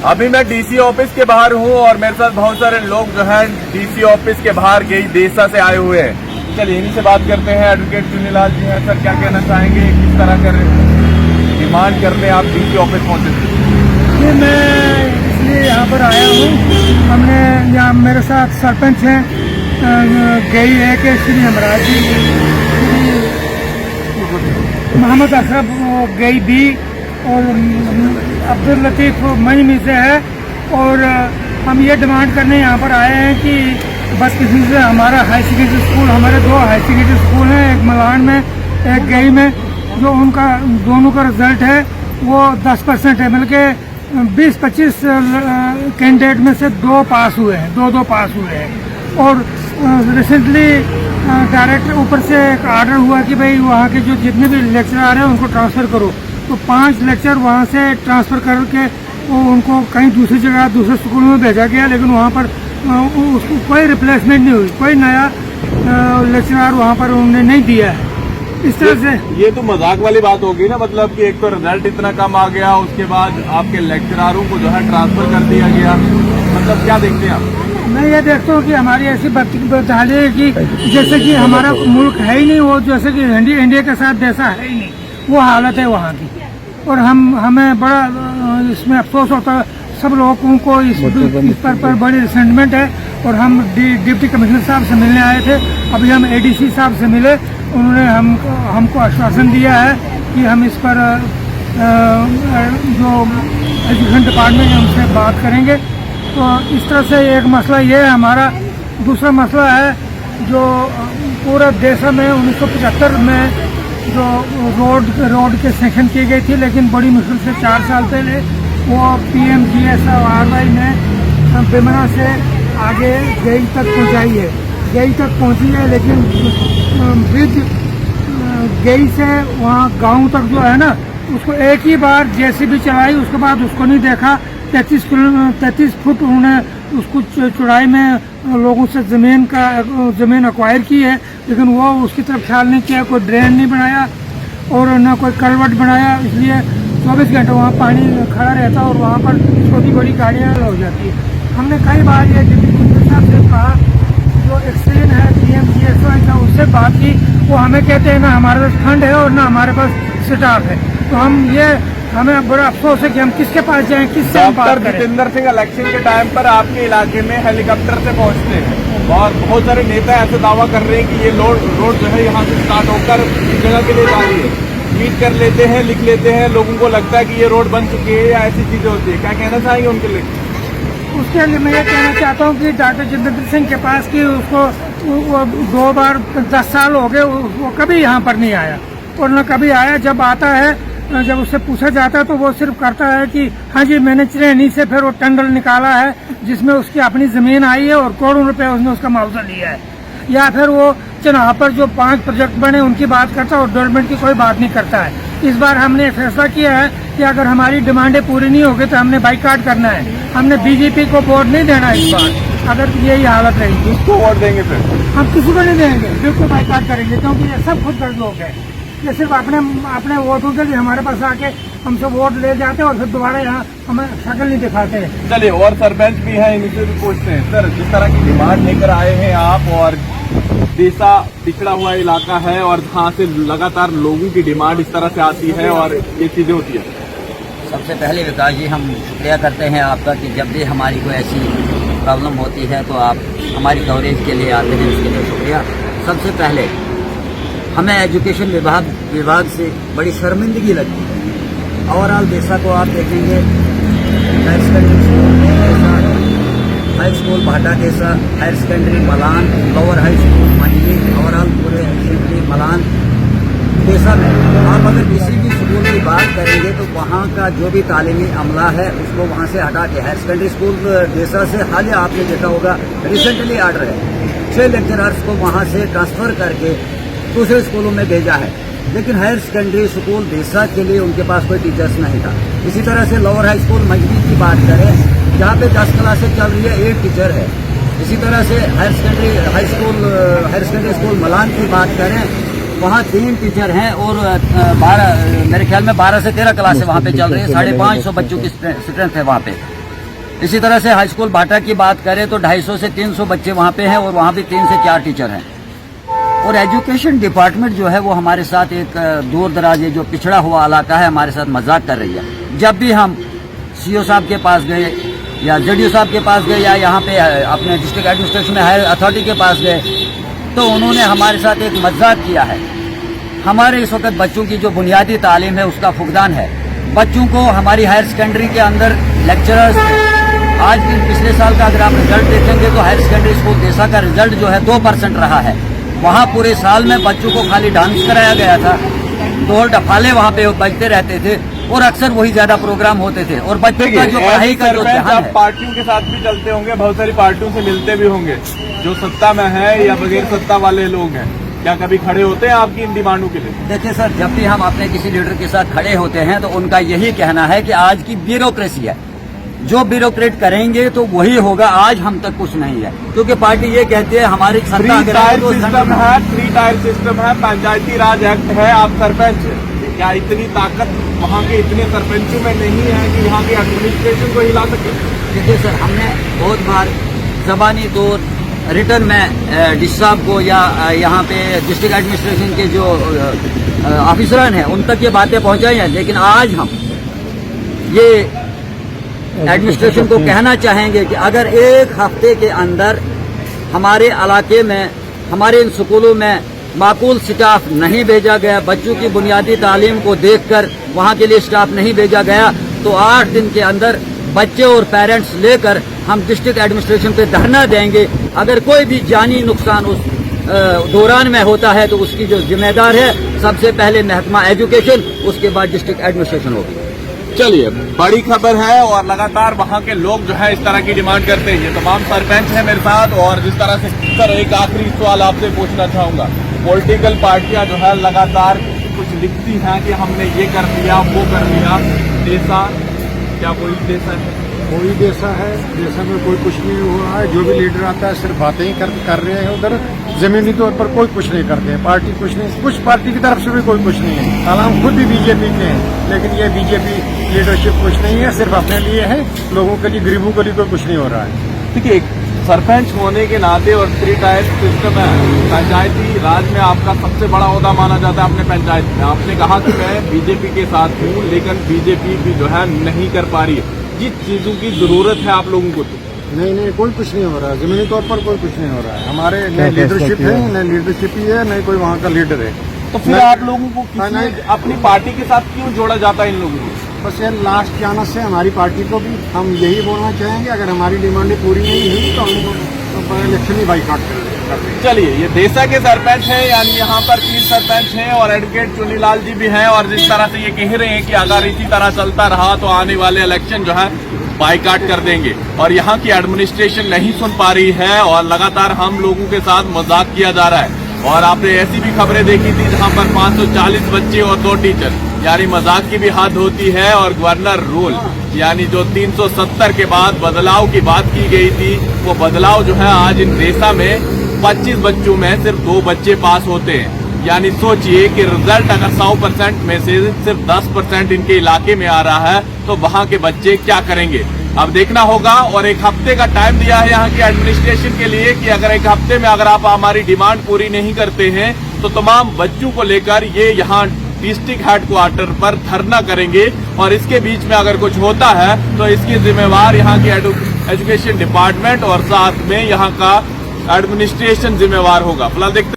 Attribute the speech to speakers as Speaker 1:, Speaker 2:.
Speaker 1: अभी मैं DC office के बाहर हूँ और मेरे साथ बहुत सारे लोग जो हैं डीसी ऑफिस के बाहर गई देसा से आए हुए हैं। चलिए इन्हीं से बात करते हैं। एडवोकेट चुनीलाल जी हैं। सर क्या कहना चाहेंगे, किस तरह कर डिमांड करने आप डीसी ऑफिस पहुंचे थे?
Speaker 2: ये मैं इसलिए यहाँ पर आया हूँ, हमने यहाँ मेरे साथ सरपंच हैं गई है कि श्री हमराज जी, मोहम्मद अशरफ गई भी और अब्दुल लतीफ मजमी से है। और हम ये डिमांड करने यहाँ पर आए हैं कि बस किसी से हमारा हाई सेकेंडरी स्कूल, हमारे 2 हाई सेकेंडरी स्कूल हैं, एक मलान में एक गई में, जो उनका दोनों का रिजल्ट है वो 10% है, बल्कि 20-25 कैंडिडेट में से 2 पास हुए हैं, 2 पास हुए हैं। और रिसेंटली डायरेक्टर ऊपर से एक आर्डर हुआ कि भाई वहाँ के जो जितने भी लेक्चरर हैं उनको ट्रांसफ़र करो, तो 5 लेक्चर वहाँ से ट्रांसफ़र करके वो उनको कहीं दूसरी जगह दूसरे स्कूल में भेजा गया, लेकिन वहाँ पर उसको कोई रिप्लेसमेंट नहीं हुई, कोई नया लेक्चरर वहाँ पर उन्होंने नहीं दिया है। इस तरह से
Speaker 1: ये तो मजाक वाली बात होगी ना, मतलब कि एक तो रिजल्ट इतना कम आ गया, उसके बाद आपके लेक्चररों को जो है ट्रांसफर कर दिया गया, मतलब क्या देखते हैं आप?
Speaker 2: मैं ये देखता हूँ कि हमारी ऐसी बदहाली है कि जैसे कि हमारा मुल्क है ही नहीं, वो जैसे कि इंडिया के साथ जैसा है ही नहीं, वो हालत है वहाँ की। और हमें बड़ा इसमें अफसोस होता है, सब लोगों को इस पर बड़ी रिसेंटमेंट है। और हम डिप्टी कमिश्नर साहब से मिलने आए थे, अभी हम एडीसी साहब से मिले, उन्होंने हमको आश्वासन दिया है कि हम इस पर जो एजुकेशन डिपार्टमेंट है उनसे बात करेंगे। तो इस तरह से एक मसला ये है हमारा। दूसरा मसला है जो पूरे देश में 1975 में जो रोड के सेक्शन की गई थी, लेकिन बड़ी मुश्किल से 4 साल पहले वो PMGSRY ने बिमना से आगे गई तक पहुंचाई है, गई तक पहुंची है, लेकिन ब्रिज गई से वहाँ गांव तक जो है ना, उसको एक ही बार JCB चलाई, उसके बाद उसको नहीं देखा। 33 फुट उन्होंने उसको चौड़ाई में लोगों से ज़मीन अक्वायर की है, लेकिन वो उसकी तरफ ख्याल नहीं किया, कोई ड्रेन नहीं बनाया और न कोई कलवर्ट बनाया, इसलिए 24 घंटे वहाँ पानी खड़ा रहता और वहाँ पर छोटी बड़ी गाड़ियाँ हो जाती है। हमने कई बार ये डिप्टी कमिश्नर साहब से कहा, जो एक्सचेंज है PMGSY का, उससे बात की, वो हमें कहते हैं ना हमारे पास फंड है और ना हमारे पास स्टाफ है। तो हमें बड़ा अफसोस है कि हम किसके पास जाएं, किससे हम बात करें।
Speaker 1: जितेंद्र सिंह इलेक्शन के टाइम पर आपके इलाके में हेलीकॉप्टर से पहुंचते हैं और बहुत सारे नेता ऐसे दावा कर रहे हैं कि ये रोड जो है यहाँ से स्टार्ट होकर इस जगह के लिए जा रही है, ट्वीट कर लेते हैं, लिख लेते हैं, लोगों को लगता है कि ये रोड बन चुकी है या ऐसी चीजें होती है। क्या कहना चाहेंगे उनके लिए?
Speaker 2: उसके लिए मैं ये कहना चाहता हूँ कि डॉक्टर जितेंद्र सिंह के पास कि उसको 2 बार 10 साल हो गए, वो कभी यहाँ पर नहीं आया और न कभी आया। जब आता है, जब उससे पूछा जाता है तो वो सिर्फ करता है कि हाँ जी मैंने चीनी से फिर वो टेंडर निकाला है जिसमें उसकी अपनी जमीन आई है और करोड़ों रुपए उसने उसका मुआवजा लिया है, या फिर वो चनाव पर जो 5 प्रोजेक्ट बने उनकी बात करता है और डेवलपमेंट की कोई बात नहीं करता है। इस बार हमने फैसला किया है कि अगर हमारी डिमांडें पूरी नहीं होगी तो हमने बाइकाट करना है, हमने बीजेपी को वोट नहीं देना इस बार। अगर यही हालत रहेगी,
Speaker 1: किसको वोट देंगे फिर?
Speaker 2: हम किसी को नहीं देंगे, बिल्कुल बाइकाट करेंगे, क्योंकि ये सब खुद गर्द लोग हैं। ये सिर्फ अपने वोटों के लिए हमारे पास आके हमसे वोट ले जाते हैं और फिर दोबारा यहाँ हमें शक्ल नहीं दिखाते हैं।
Speaker 1: चलिए, और सरपंच भी हैं, इनसे भी पूछते हैं। सर, जिस तरह की डिमांड लेकर आए हैं आप, और देसा पिछड़ा हुआ इलाका है और जहाँ से लगातार लोगों की डिमांड इस तरह से आती है और ये चीजें होती है।
Speaker 3: सबसे पहले विकास जी हम शुक्रिया करते हैं आपका कि जब भी हमारी कोई ऐसी प्रॉब्लम होती है तो आप हमारी कवरेज के लिए आते हैं, उसके लिए शुक्रिया। सबसे पहले हमें एजुकेशन विभाग से बड़ी शर्मिंदगी लगती है। ओवरऑल देसा को आप देखेंगे, higher secondary school high school Bhata Deesa, higher secondary Malan, lower high school Mandi, overall पूरे असेंबली मलान देसा में आप अगर किसी भी स्कूल की बात करेंगे तो वहाँ का जो भी तालीमी अमला है उसको वहाँ से हटा के हायर सेकेंडरी स्कूल देसा से हाल ही आपने देखा होगा रिसेंटली आर्डर है 6 लेक्चरर्स को वहाँ से ट्रांसफर करके दूसरे स्कूलों में भेजा है, लेकिन हायर सेकेंडरी स्कूल देसा के लिए उनके पास कोई टीचर्स नहीं था। इसी तरह से लोअर हाई स्कूल मजबी की बात करें, जहाँ पे 10 क्लासें चल रही है, 8 टीचर है। इसी तरह से हायर सेकेंडरी स्कूल मलान की बात करें, वहाँ 3 टीचर हैं और 12 मेरे ख्याल में 12 से 13 क्लासें वहाँ पे चल रही है। 550 बच्चों की स्ट्रेंथ है वहाँ पे। इसी तरह से हाई स्कूल भाटा की बात करें तो 250 से 300 बच्चे वहाँ पे हैं और वहाँ भी 3 से 4 टीचर हैं। और एजुकेशन डिपार्टमेंट जो है वो हमारे साथ एक दूर दराज जो पिछड़ा हुआ इलाका है हमारे साथ मजाक कर रही है। जब भी हम सीओ साहब के पास गए या जेडीओ साहब के पास गए या यहाँ पे अपने डिस्ट्रिक्ट एडमिनिस्ट्रेशन में हायर अथॉरिटी के पास गए तो उन्होंने हमारे साथ एक मजाक किया है। हमारे इस वक्त बच्चों की जो बुनियादी तालीम है उसका फुकदान है। बच्चों को हमारी हायर सेकेंडरी के अंदर लेक्चरर्स, आज भी पिछले साल का अगर आप रिजल्ट देखेंगे तो हायर सेकेंडरी स्कूल देसा का रिजल्ट जो है 2% रहा है। वहाँ पूरे साल में बच्चों को खाली डांस कराया गया था, ढोल डफाले वहाँ पे बजते रहते थे और अक्सर वही ज्यादा प्रोग्राम होते थे। और बच्चों का जो पढ़ाई का जो ध्यान है,
Speaker 1: पार्टियों के साथ भी चलते होंगे, बहुत सारी पार्टियों से मिलते भी होंगे, जो सत्ता में है या बगैर सत्ता वाले लोग हैं, क्या कभी खड़े होते हैं आपकी इन डिमांडों के लिए?
Speaker 3: देखिए सर, जब भी हम अपने किसी लीडर के साथ खड़े होते हैं तो उनका यही कहना है कि आज की ब्यूरोक्रेसी है, जो ब्यूरोक्रेट करेंगे तो वही होगा, आज हम तक कुछ नहीं है। क्योंकि पार्टी ये कहती है हमारी सत्ता
Speaker 1: थ्री टायर सिस्टम है, 3 टायर सिस्टम है, पंचायती राज एक्ट है, आप सरपंच हैं। क्या इतनी ताकत वहाँ के इतने सरपंचों में नहीं है कि यहाँ की एडमिनिस्ट्रेशन को हिला सके?
Speaker 3: देखिए सर, हमने बहुत बार जबानी तौर रिटर्न में डी साहब को या यहाँ पे डिस्ट्रिक्ट एडमिनिस्ट्रेशन के जो ऑफिसरान हैं उन तक ये बातें पहुँचाई हैं। लेकिन आज हम ये एडमिनिस्ट्रेशन को कहना चाहेंगे कि अगर एक हफ्ते के अंदर हमारे इलाके में, हमारे इन स्कूलों में माकूल स्टाफ नहीं भेजा गया, बच्चों की बुनियादी तालीम को देखकर वहाँ के लिए स्टाफ नहीं भेजा गया, तो 8 दिन के अंदर बच्चे और पेरेंट्स लेकर हम डिस्ट्रिक्ट एडमिनिस्ट्रेशन पे धरना देंगे। अगर कोई भी जानी नुकसान उस दौरान में होता है तो उसकी जो जिम्मेदार है सबसे पहले महकमा एजुकेशन, उसके बाद डिस्ट्रिक्ट एडमिनिस्ट्रेशन होगी।
Speaker 1: चलिए, बड़ी खबर है और लगातार वहाँ के लोग जो है इस तरह की डिमांड करते हैं। ये तमाम सरपंच हैं मेरे साथ। और जिस तरह से सर, एक आखिरी सवाल आपसे पूछना चाहूंगा, पॉलिटिकल पार्टियां जो है लगातार कुछ लिखती हैं कि हमने ये कर दिया, वो कर दिया, देसा क्या कोई देसा है?
Speaker 4: कोई देसा है, देसा में कोई कुछ नहीं हो रहा है। जो भी लीडर आता है सिर्फ बातें ही कर रहे हैं, उधर जमीनी तौर पर कोई कुछ नहीं करते हैं। पार्टी कुछ नहीं, कुछ पार्टी की तरफ से भी कोई कुछ नहीं है। हालांकि हम खुद भी बीजेपी के हैं, लेकिन ये बीजेपी लीडरशिप कुछ नहीं है, सिर्फ अपने लिए है, लोगों के लिए, गरीबों के लिए कोई कुछ नहीं हो रहा है।
Speaker 1: देखिए, सरपंच होने के नाते और 3 टायर सिस्टम है, पंचायती राज में आपका सबसे बड़ा ओहदा माना जाता है अपने पंचायत में। आपने कहा कि मैं बीजेपी के साथ हूँ, लेकिन बीजेपी भी जो है नहीं कर पा रही है जिस चीजों की जरूरत है आप लोगों को। तो
Speaker 4: नहीं, कोई कुछ नहीं हो रहा है, जमीनी तौर पर कोई कुछ नहीं हो रहा है। हमारे न लीडरशिप है, न लीडरशिप ही है, न कोई वहाँ का लीडर है।
Speaker 1: तो फिर आप लोगों को अपनी पार्टी के साथ क्यों जोड़ा जाता है इन लोगों को?
Speaker 4: बस ये लास्ट चांस है हमारी पार्टी को भी। हम यही बोलना चाहेंगे, अगर हमारी डिमांडें पूरी नहीं हुई तो हम इलेक्शन ही बाइकआउट कर देंगे।
Speaker 1: चलिए, ये देसा के सरपंच हैं, यानी यहाँ पर 3 सरपंच हैं और एडवोकेट चुनीलाल जी भी हैं। और जिस तरह से ये कह रहे हैं कि अगर इसी तरह चलता रहा तो आने वाले इलेक्शन जो है बाइकाट कर देंगे। और यहाँ की एडमिनिस्ट्रेशन नहीं सुन पा रही है और लगातार हम लोगों के साथ मजाक किया जा रहा है। और आपने ऐसी भी खबरें देखी थी जहाँ पर 540 बच्चे और 2 टीचर, यानी मजाक की भी हद होती है। और गवर्नर रूल, यानी जो 370 के बाद बदलाव की बात की गई थी, वो बदलाव जो है आज इन देसा में 25 बच्चों में सिर्फ 2 बच्चे पास होते हैं। यानी सोचिए कि रिजल्ट अगर 100% में से सिर्फ 10% इनके इलाके में आ रहा है तो वहाँ के बच्चे क्या करेंगे, अब देखना होगा। और 1 हफ्ते का टाइम दिया है यहाँ की एडमिनिस्ट्रेशन के लिए कि अगर 1 हफ्ते में अगर आप हमारी डिमांड पूरी नहीं करते हैं तो तमाम बच्चों को लेकर ये यहाँ डिस्ट्रिक्ट हेडक्वार्टर पर धरना करेंगे। और इसके बीच में अगर कुछ होता है तो इसकी जिम्मेवार यहाँ की एजुकेशन डिपार्टमेंट और साथ में यहाँ का एडमिनिस्ट्रेशन जिम्मेवार होगा। फिलहाल देखते